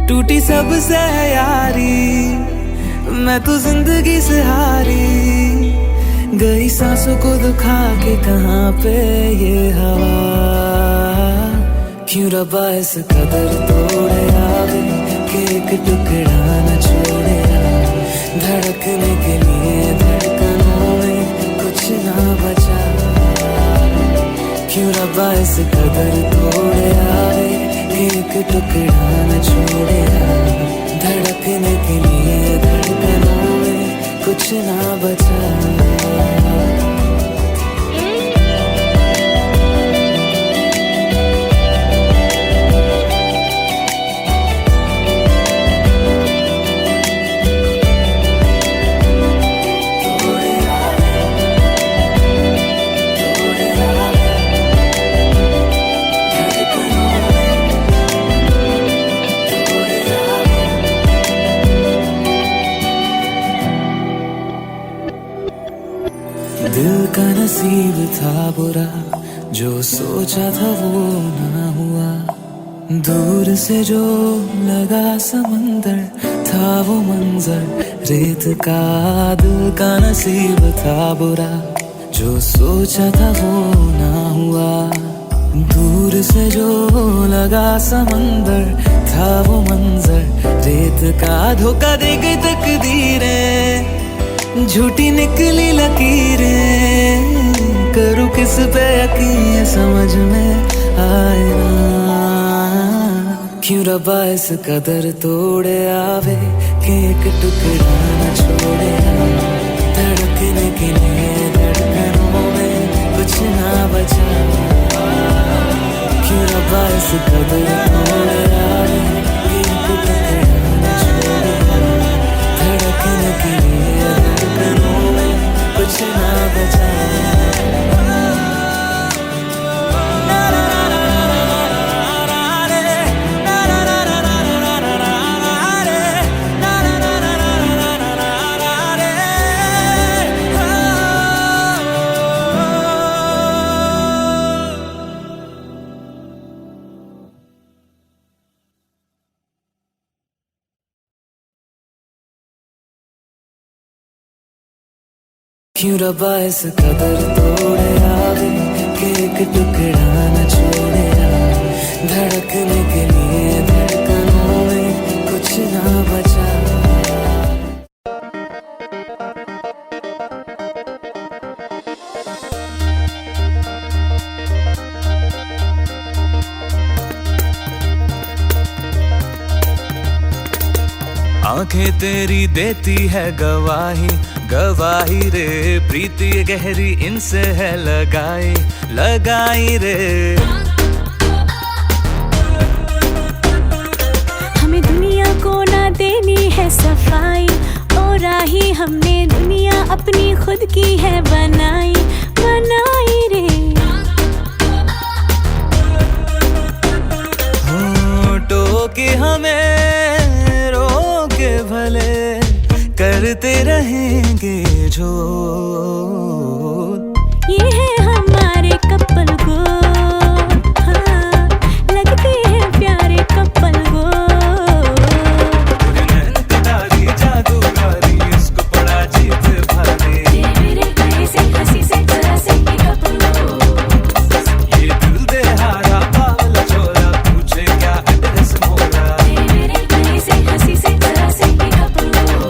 S1: टूटी सबसे है यारी, मैं तो जिंदगी से हारी, गई सांसों को दुखा के कहाँ पे ये हवा। क्यों रब्बा इस कदर तोड़े आवे कि एक टुकड़ा न छोड़े। धड़कने के लिए धड़कनों में कुछ ना बचा। क्यों रब्बा इस कदर तोड़े आवे कि एक टुकड़ा न छोड़े। धड़कने के लिए धड़कनों में कुछ ना बचा। बुरा, जो सोचा था वो ना हुआ। दूर से जो लगा समंदर, था वो मंजर रेत का, दिल का नसीब था बुरा, जो सोचा था वो ना हुआ। दूर से जो लगा समंदर, था वो मंजर रेत का, धोखा दे गई तकदीरें, झूठी निकली लकीरें। करूँ किस पे यकीन, समझ में आए ना। क्यों रब्बा इस कदर तोड़े आवे, कि एक टुकड़ा न छोड़े। धड़कने के लिए धड़कनों में कुछ ना बचा। क्यों रब्बा इस कदर तोड़े आवे, कि एक टुकड़ा न छोड़े। धड़कने के लिए धड़कनों में कुछ ना बचा। क्यों रब्बा इस कदर तोड़े आवे, कि एक टुकड़ा न छोड़े। धड़कने के लिए धड़कनों में कुछ ना बचा। आंखें तेरी देती है गवाही, गवाही रे। प्रीति गहरी इनसे है लगाई, लगाई रे।
S7: हमें दुनिया को ना देनी है सफाई, और राही हमने दुनिया अपनी खुद की है बनाई, बनाई रे।
S1: होठों के हमें रोके भले, करते रहेंगे जो।
S7: ये है हमारे कपल को, हाँ, लगते हैं प्यारे कपल को।
S1: नैनकटारी जादूगारी, इसको पड़ा जीत भारी।
S7: मेरे गले से हंसी से जरा से ये कपल को।
S1: ये दिल दे हारा बावला छोरा, पूछे क्या एड्रेस मोरा।
S7: मेरे गले से हंसी से जरा से ये कपल को।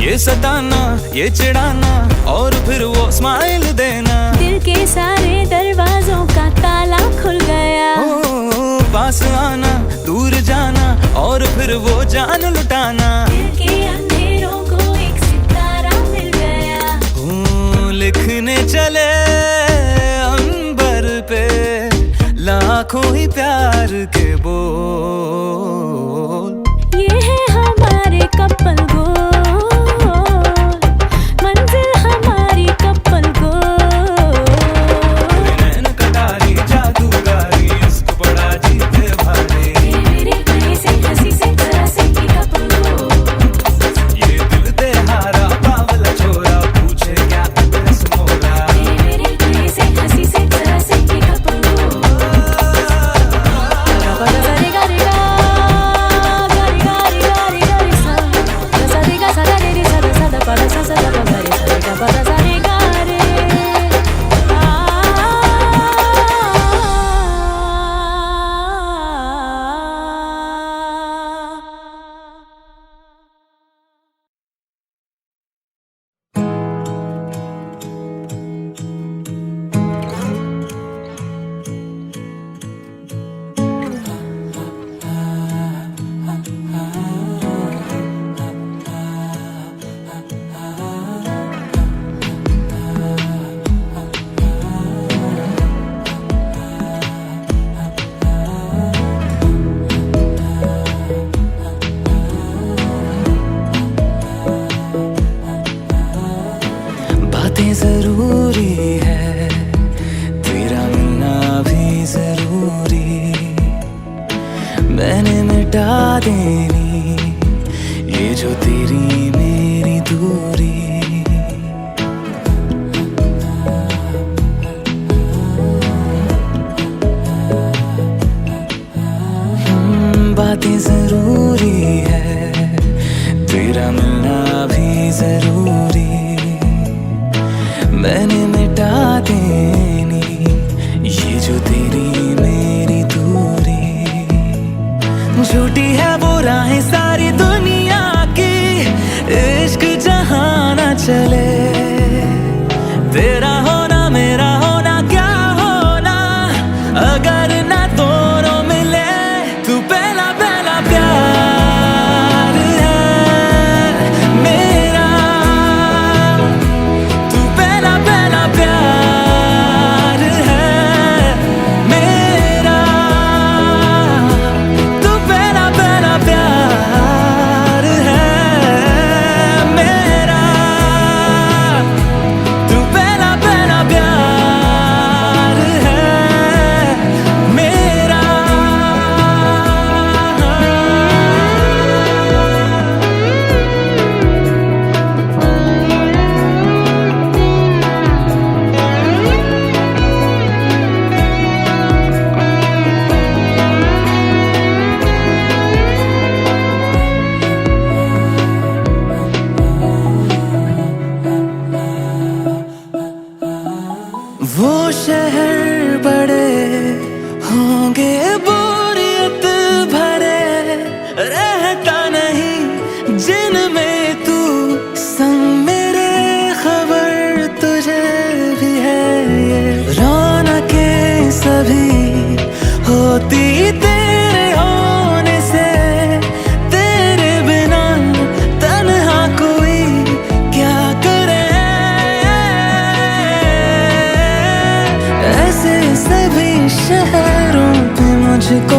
S1: ये सताना, ये चिढ़ाना, और फिर वो स्माइल देना।
S7: दिल के सारे दरवाजों का ताला खुल गया।
S1: पास आना, दूर जाना, और फिर वो जान लुटाना।
S7: दिल के अंधेरों को एक सितारा मिल गया।
S1: लिखने चले अंबर पे लाखों ही प्यार के बोल।
S7: ये है हमारे कपल को, मंजिल हमारी कपल को।
S1: नैनकटारी जादूगारी, इसको बड़ा जीते भारी।
S7: मेरे गले से हंसी से जरा से ये कपल को।
S1: ये दिल दे हारा बावला छोरा, पूछे क्या एड्रेस मोरा।
S7: मेरे गले से हंसी से जरा से ये कपल को।
S1: बातें जरूरी है, तेरा मिलना भी जरूरी। मैंने मिटा देनी ये जो तेरी मेरी कि जरूरी है तेरा मिलना भी जरूरी। मैंने मिटा देनी ये जो तेरी मेरी दूरी। झूठी है वो राहें सारी दुनिया की, इश्क जहां ना चले। तेरा होना मेरा होना क्या होना अगर ना दोनों मिले। तू पहला पहला प्यार है मेरा, तू पहला पहला प्यार है मेरा, तू पहला पहला प्यार है मेरा, तू पहला पहला प्यार है मेरा। वो शहर बड़े होंगे बोरियत भरे, रहता नहीं जिनमें तू संग मेरे। खबर तुझे भी है ये रौनकें सभी होती तेरे होने से। तेरे बिना तन्हा कोई क्या करे। ऐसे सभी शहरों पे मुझको